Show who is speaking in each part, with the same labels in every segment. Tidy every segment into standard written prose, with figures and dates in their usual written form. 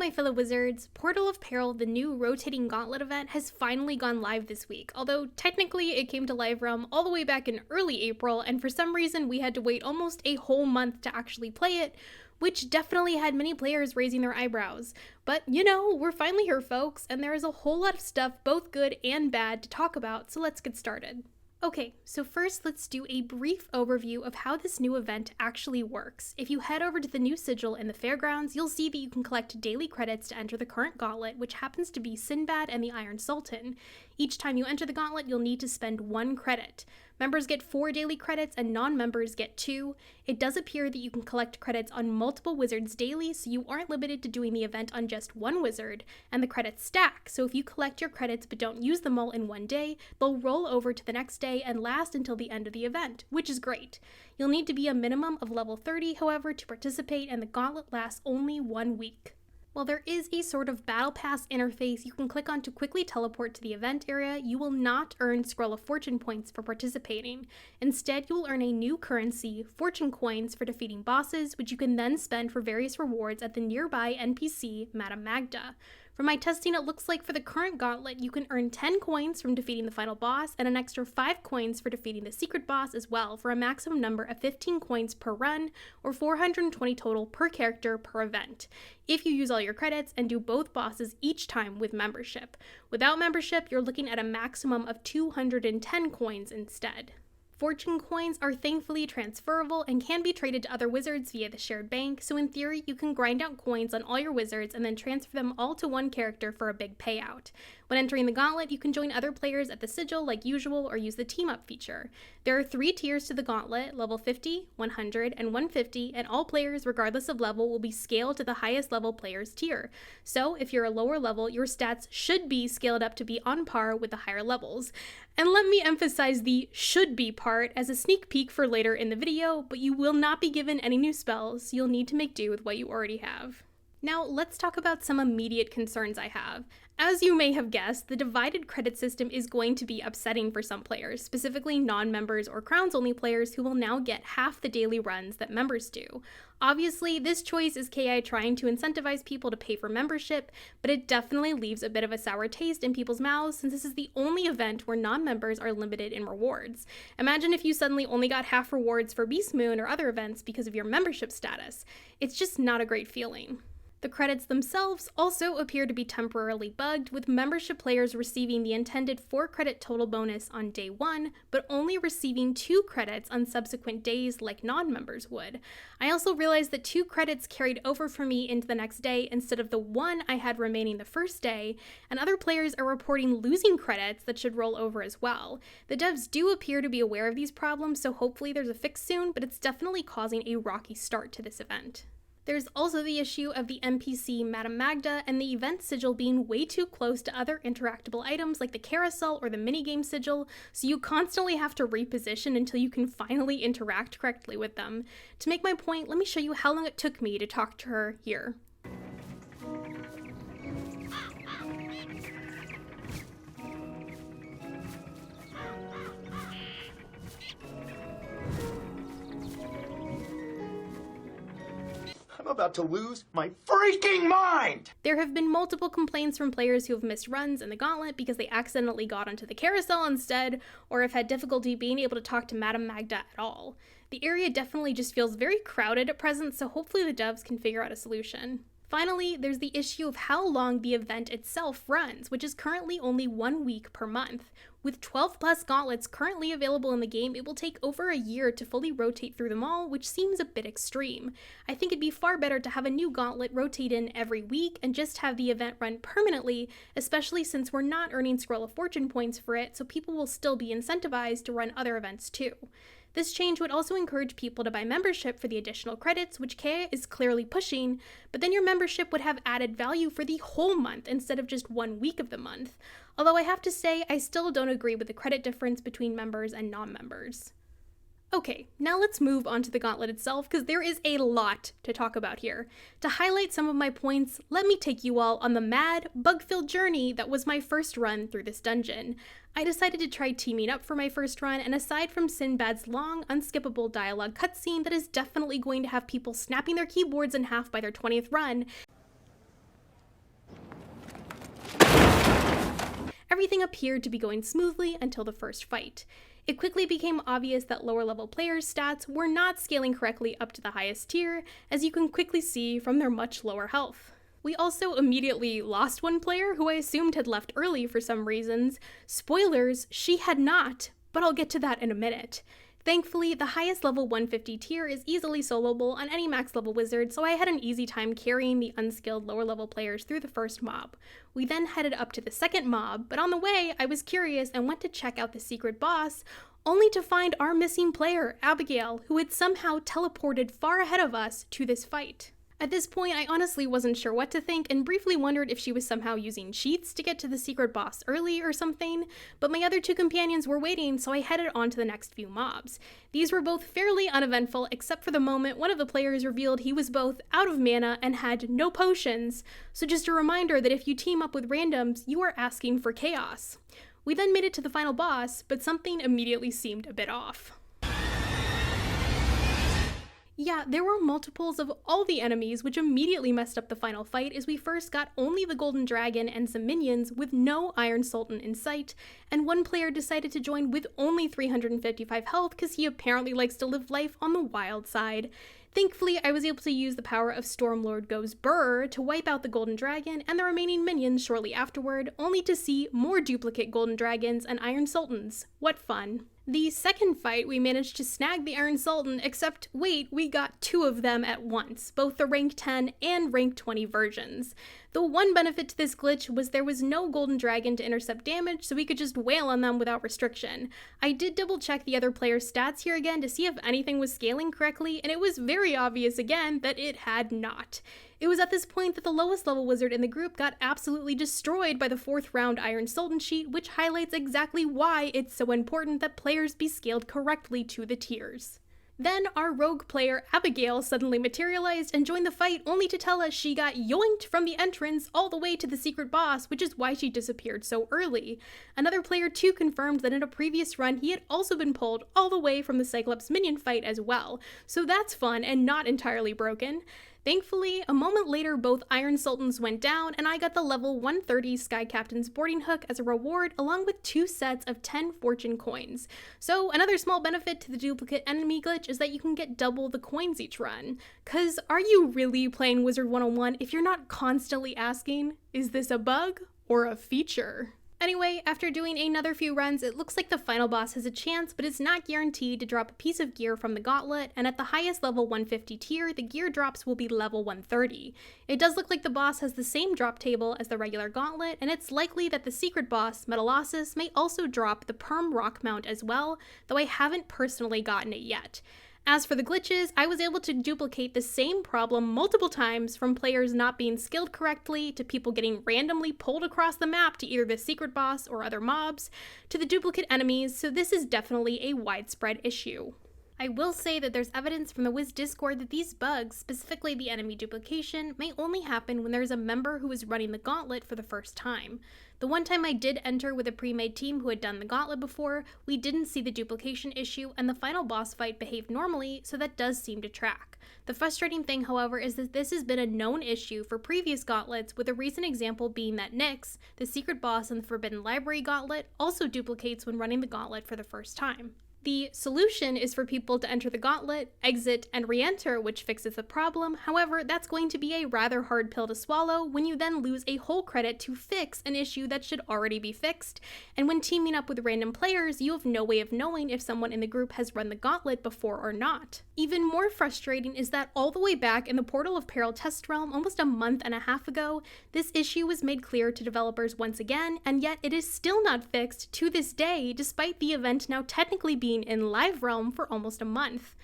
Speaker 1: my fellow wizards. Portal of Peril, the new rotating Gauntlet event, has finally gone live this week, although technically it came to live realm all the way back in early April, and for some reason we had to wait almost a whole month to actually play it, which definitely had many players raising their eyebrows. But you know, we're finally here folks, and there is a whole lot of stuff, both good and bad, to talk about, so let's get started. Okay, so first let's do a brief overview of how this new event actually works. If you head over to the new sigil in the fairgrounds, you'll see that you can collect daily credits to enter the current gauntlet, which happens to be Sinbad and the Iron Sultan. Each time you enter the gauntlet, you'll need to spend 1 credit. Members get 4 daily credits and non-members get 2. It does appear that you can collect credits on multiple wizards daily, so you aren't limited to doing the event on just one wizard, and the credits stack, so if you collect your credits but don't use them all in one day, they'll roll over to the next day and last until the end of the event, which is great. You'll need to be a minimum of level 30, however, to participate, and the gauntlet lasts only 1 week. While there is a sort of battle pass interface you can click on to quickly teleport to the event area, you will not earn Scroll of Fortune points for participating. Instead, you will earn a new currency, Fortune coins, for defeating bosses, which you can then spend for various rewards at the nearby NPC Madam Magda. From my testing, it looks like for the current gauntlet, you can earn 10 coins from defeating the final boss and an extra 5 coins for defeating the secret boss as well, for a maximum number of 15 coins per run, or 420 total per character per event, if you use all your credits and do both bosses each time with membership. Without membership, you're looking at a maximum of 210 coins instead. Fortune coins are thankfully transferable and can be traded to other wizards via the shared bank, so in theory you can grind out coins on all your wizards and then transfer them all to one character for a big payout. When entering the gauntlet, you can join other players at the sigil like usual or use the team up feature. There are 3 tiers to the gauntlet, level 50, 100, and 150, and all players regardless of level will be scaled to the highest level player's tier. So if you're a lower level, your stats should be scaled up to be on par with the higher levels. And let me emphasize the should be part as a sneak peek for later in the video, but you will not be given any new spells, so you'll need to make do with what you already have. Now let's talk about some immediate concerns I have. As you may have guessed, the divided credit system is going to be upsetting for some players, specifically non-members or crowns-only players who will now get half the daily runs that members do. Obviously, this choice is KI trying to incentivize people to pay for membership, but it definitely leaves a bit of a sour taste in people's mouths since this is the only event where non-members are limited in rewards. Imagine if you suddenly only got half rewards for Beast Moon or other events because of your membership status. It's just not a great feeling. The credits themselves also appear to be temporarily bugged, with membership players receiving the intended 4 credit total bonus on day 1, but only receiving 2 credits on subsequent days like non-members would. I also realized that 2 credits carried over for me into the next day instead of the 1 I had remaining the first day, and other players are reporting losing credits that should roll over as well. The devs do appear to be aware of these problems, so hopefully there's a fix soon, but it's definitely causing a rocky start to this event. There's also the issue of the NPC Madam Magda and the event sigil being way too close to other interactable items like the carousel or the minigame sigil, so you constantly have to reposition until you can finally interact correctly with them. To make my point, let me show you how long it took me to talk to her here.
Speaker 2: I'm about to lose my freaking mind!
Speaker 1: There have been multiple complaints from players who have missed runs in the gauntlet because they accidentally got onto the carousel instead, or have had difficulty being able to talk to Madam Magda at all. The area definitely just feels very crowded at present, so hopefully the devs can figure out a solution. Finally, there's the issue of how long the event itself runs, which is currently only 1 week per month. With 12 plus gauntlets currently available in the game, it will take over a year to fully rotate through them all, which seems a bit extreme. I think it'd be far better to have a new gauntlet rotate in every week and just have the event run permanently, especially since we're not earning Scroll of Fortune points for it, so people will still be incentivized to run other events too. This change would also encourage people to buy membership for the additional credits, which Kea is clearly pushing, but then your membership would have added value for the whole month instead of just 1 week of the month. Although I have to say, I still don't agree with the credit difference between members and non-members. Okay, now let's move on to the gauntlet itself, because there is a lot to talk about here. To highlight some of my points, let me take you all on the mad, bug-filled journey that was my first run through this dungeon. I decided to try teaming up for my first run, and aside from Sinbad's long, unskippable dialogue cutscene that is definitely going to have people snapping their keyboards in half by their 20th run, everything appeared to be going smoothly until the first fight. It quickly became obvious that lower level players' stats were not scaling correctly up to the highest tier, as you can quickly see from their much lower health. We also immediately lost one player who I assumed had left early for some reasons. Spoilers, she had not, but I'll get to that in a minute. Thankfully, the highest level 150 tier is easily soloable on any max level wizard, so I had an easy time carrying the unskilled lower level players through the first mob. We then headed up to the second mob, but on the way, I was curious and went to check out the secret boss, only to find our missing player, Abigail, who had somehow teleported far ahead of us to this fight. At this point, I honestly wasn't sure what to think and briefly wondered if she was somehow using cheats to get to the secret boss early or something, but my other two companions were waiting, so I headed on to the next few mobs. These were both fairly uneventful, except for the moment one of the players revealed he was both out of mana and had no potions, so just a reminder that if you team up with randoms, you are asking for chaos. We then made it to the final boss, but something immediately seemed a bit off. Yeah, there were multiples of all the enemies, which immediately messed up the final fight as we first got only the golden dragon and some minions with no Iron Sultan in sight, and one player decided to join with only 355 health because he apparently likes to live life on the wild side. Thankfully, I was able to use the power of Stormlord Go's Burr to wipe out the golden dragon and the remaining minions shortly afterward, only to see more duplicate golden dragons and Iron Sultans. What fun. The second fight, we managed to snag the Iron Sultan, except wait, we got two of them at once, both the rank 10 and rank 20 versions. The one benefit to this glitch was there was no golden dragon to intercept damage, so we could just wail on them without restriction. I did double check the other player's stats here again to see if anything was scaling correctly, and it was very obvious again that it had not. It was at this point that the lowest level wizard in the group got absolutely destroyed by the 4th round Iron Sultan cheat, which highlights exactly why it's so important that players be scaled correctly to the tiers. Then our rogue player Abigail suddenly materialized and joined the fight, only to tell us she got yoinked from the entrance all the way to the secret boss, which is why she disappeared so early. Another player too confirmed that in a previous run he had also been pulled all the way from the Cyclops minion fight as well, so that's fun and not entirely broken. Thankfully, a moment later both Iron Sultans went down and I got the level 130 Sky Captain's boarding hook as a reward along with 2 sets of 10 fortune coins. So another small benefit to the duplicate enemy glitch is that you can get double the coins each run. Cause are you really playing Wizard101 if you're not constantly asking, is this a bug or a feature? Anyway, after doing another few runs, it looks like the final boss has a chance, but it's not guaranteed to drop a piece of gear from the Gauntlet, and at the highest level 150 tier, the gear drops will be level 130. It does look like the boss has the same drop table as the regular Gauntlet, and it's likely that the secret boss, metallossus, may also drop the perm rock mount as well, though I haven't personally gotten it yet. As for the glitches, I was able to duplicate the same problem multiple times, from players not being skilled correctly, to people getting randomly pulled across the map to either the secret boss or other mobs, to the duplicate enemies, so this is definitely a widespread issue. I will say that there's evidence from the Wiz Discord that these bugs, specifically the enemy duplication, may only happen when there's a member who is running the Gauntlet for the first time. The one time I did enter with a pre-made team who had done the Gauntlet before, we didn't see the duplication issue and the final boss fight behaved normally, so that does seem to track. The frustrating thing, however, is that this has been a known issue for previous Gauntlets, with a recent example being that Nyx, the secret boss in the Forbidden Library Gauntlet, also duplicates when running the Gauntlet for the first time. The solution is for people to enter the Gauntlet, exit, and re-enter, which fixes the problem. However, that's going to be a rather hard pill to swallow when you then lose a whole credit to fix an issue that should already be fixed. And when teaming up with random players, you have no way of knowing if someone in the group has run the Gauntlet before or not. Even more frustrating is that all the way back in the Portal of Peril test realm almost a month and a half ago, this issue was made clear to developers once again, and yet it is still not fixed to this day, despite the event now technically being in live realm for almost a month.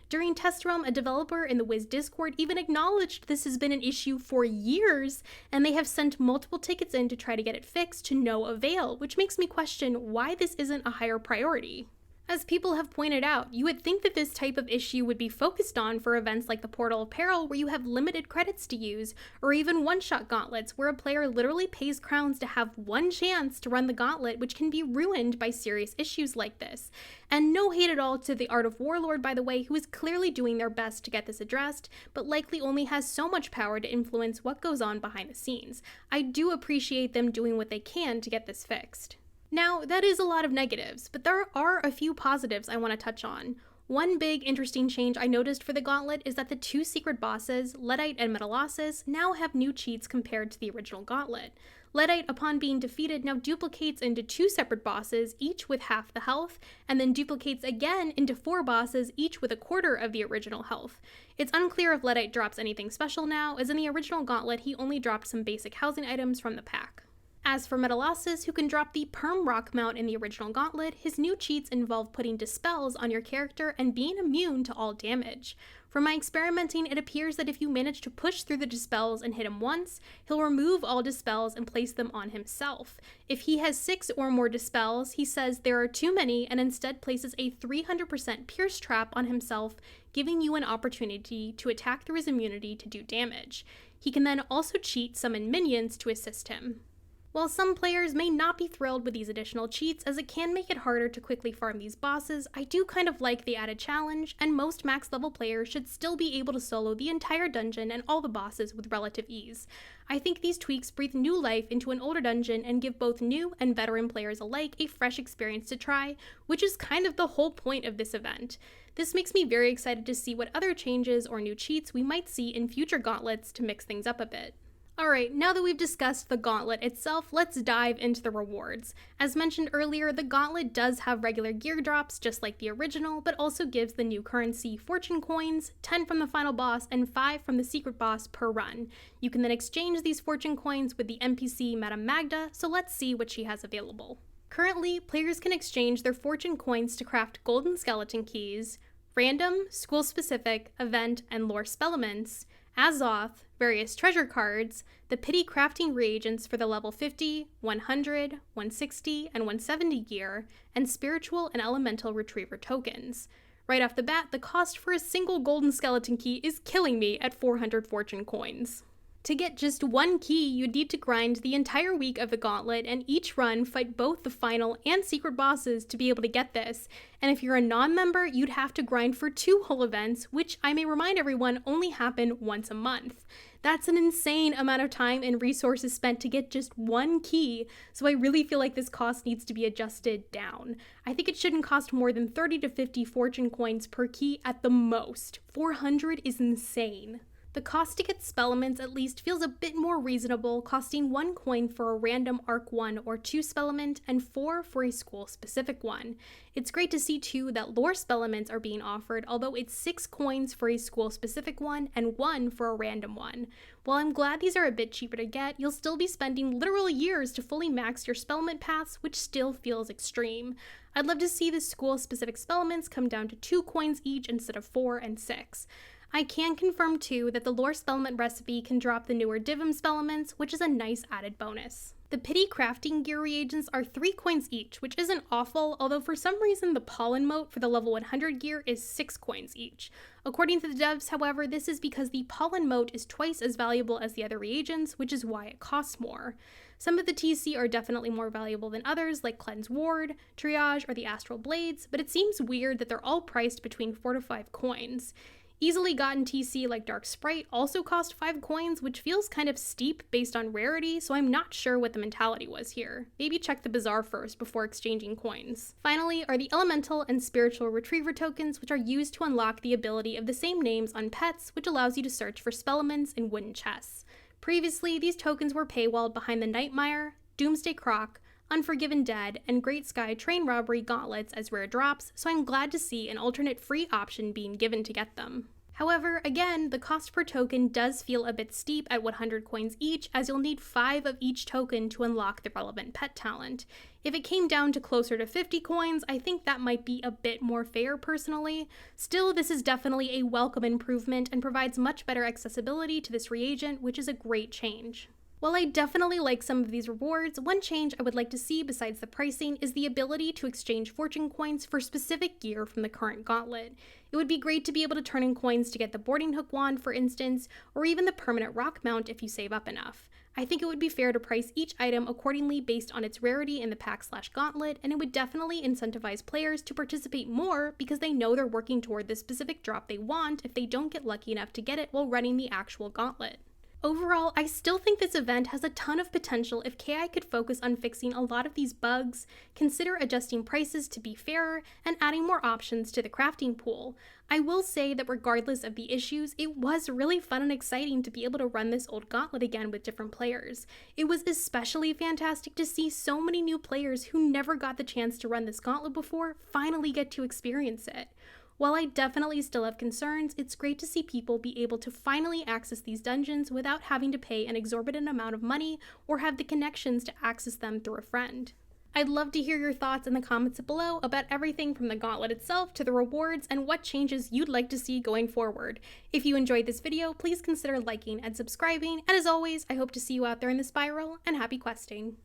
Speaker 1: During test realm, a developer in the Wiz Discord even acknowledged this has been an issue for years, and they have sent multiple tickets in to try to get it fixed to no avail, which makes me question why this isn't a higher priority. As people have pointed out, you would think that this type of issue would be focused on for events like the Portal of Peril, where you have limited credits to use, or even one-shot gauntlets, where a player literally pays crowns to have one chance to run the gauntlet, which can be ruined by serious issues like this. And no hate at all to the Art of Warlord, by the way, who is clearly doing their best to get this addressed, but likely only has so much power to influence what goes on behind the scenes. I do appreciate them doing what they can to get this fixed. Now, that is a lot of negatives, but there are a few positives I want to touch on. One big interesting change I noticed for the Gauntlet is that the two secret bosses, Leadite and Metallossus, now have new cheats compared to the original Gauntlet. Leadite, upon being defeated, now duplicates into two separate bosses, each with half the health, and then duplicates again into 4 bosses, each with a quarter of the original health. It's unclear if Leadite drops anything special now, as in the original Gauntlet he only dropped some basic housing items from the pack. As for Metallossus, who can drop the Perm Rock mount in the original Gauntlet, his new cheats involve putting dispels on your character and being immune to all damage. From my experimenting, it appears that if you manage to push through the dispels and hit him once, he'll remove all dispels and place them on himself. If he has 6 or more dispels, he says there are too many and instead places a 300% pierce trap on himself, giving you an opportunity to attack through his immunity to do damage. He can then also cheat summon minions to assist him. While some players may not be thrilled with these additional cheats, as it can make it harder to quickly farm these bosses, I do kind of like the added challenge, and most max level players should still be able to solo the entire dungeon and all the bosses with relative ease. I think these tweaks breathe new life into an older dungeon and give both new and veteran players alike a fresh experience to try, which is kind of the whole point of this event. This makes me very excited to see what other changes or new cheats we might see in future gauntlets to mix things up a bit. Alright, now that we've discussed the Gauntlet itself, let's dive into the rewards. As mentioned earlier, the Gauntlet does have regular gear drops, just like the original, but also gives the new currency Fortune Coins, 10 from the final boss, and 5 from the secret boss per run. You can then exchange these Fortune Coins with the NPC Madam Magda, so let's see what she has available. Currently, players can exchange their Fortune Coins to craft golden skeleton keys, random, school-specific, event, and lore spellements, Azoth, various treasure cards, the pity crafting reagents for the level 50, 100, 160, and 170 gear, and spiritual and elemental retriever tokens. Right off the bat, the cost for a single golden skeleton key is killing me at 400 fortune coins. To get just one key, you'd need to grind the entire week of the Gauntlet and each run fight both the final and secret bosses to be able to get this, and if you're a non-member, you'd have to grind for 2 whole events, which I may remind everyone only happen once a month. That's an insane amount of time and resources spent to get just one key, so I really feel like this cost needs to be adjusted down. I think it shouldn't cost more than 30 to 50 fortune coins per key at the most. 400 is insane. The cost to get spellements at least feels a bit more reasonable, costing 1 coin for a random Arc 1 or 2 spellement and 4 for a school-specific one. It's great to see too that lore spellements are being offered, although it's 6 coins for a school-specific one and 1 for a random one. While I'm glad these are a bit cheaper to get, you'll still be spending literal years to fully max your spellement paths, which still feels extreme. I'd love to see the school-specific spellements come down to 2 coins each instead of 4 and 6. I can confirm too that the lore spellement recipe can drop the newer Divum spellements, which is a nice added bonus. The pity crafting gear reagents are 3 coins each, which isn't awful, although for some reason the pollen mote for the level 100 gear is 6 coins each. According to the devs, however, this is because the pollen mote is twice as valuable as the other reagents, which is why it costs more. Some of the TC are definitely more valuable than others, like Cleanse Ward, Triage, or the Astral Blades, but it seems weird that they're all priced between 4 to 5 coins. Easily gotten TC like Dark Sprite also cost 5 coins, which feels kind of steep based on rarity, so I'm not sure what the mentality was here. Maybe check the bazaar first before exchanging coins. Finally are the Elemental and Spiritual Retriever tokens, which are used to unlock the ability of the same names on pets, which allows you to search for spellements in wooden chests. Previously, these tokens were paywalled behind the Nightmare, Doomsday Croc, Unforgiven Dead, and Great Sky Train Robbery gauntlets as rare drops, so I'm glad to see an alternate free option being given to get them. However, again, the cost per token does feel a bit steep at 100 coins each, as you'll need 5 of each token to unlock the relevant pet talent. If it came down to closer to 50 coins, I think that might be a bit more fair personally. Still, this is definitely a welcome improvement and provides much better accessibility to this reagent, which is a great change. While I definitely like some of these rewards, one change I would like to see besides the pricing is the ability to exchange fortune coins for specific gear from the current Gauntlet. It would be great to be able to turn in coins to get the boarding hook wand, for instance, or even the permanent rock mount if you save up enough. I think it would be fair to price each item accordingly based on its rarity in the pack/gauntlet, and it would definitely incentivize players to participate more because they know they're working toward the specific drop they want if they don't get lucky enough to get it while running the actual Gauntlet. Overall, I still think this event has a ton of potential if KI could focus on fixing a lot of these bugs, consider adjusting prices to be fairer, and adding more options to the crafting pool. I will say that regardless of the issues, it was really fun and exciting to be able to run this old Gauntlet again with different players. It was especially fantastic to see so many new players who never got the chance to run this Gauntlet before finally get to experience it. While I definitely still have concerns, it's great to see people be able to finally access these dungeons without having to pay an exorbitant amount of money or have the connections to access them through a friend. I'd love to hear your thoughts in the comments below about everything from the Gauntlet itself to the rewards and what changes you'd like to see going forward. If you enjoyed this video, please consider liking and subscribing, and as always, I hope to see you out there in the spiral, and happy questing!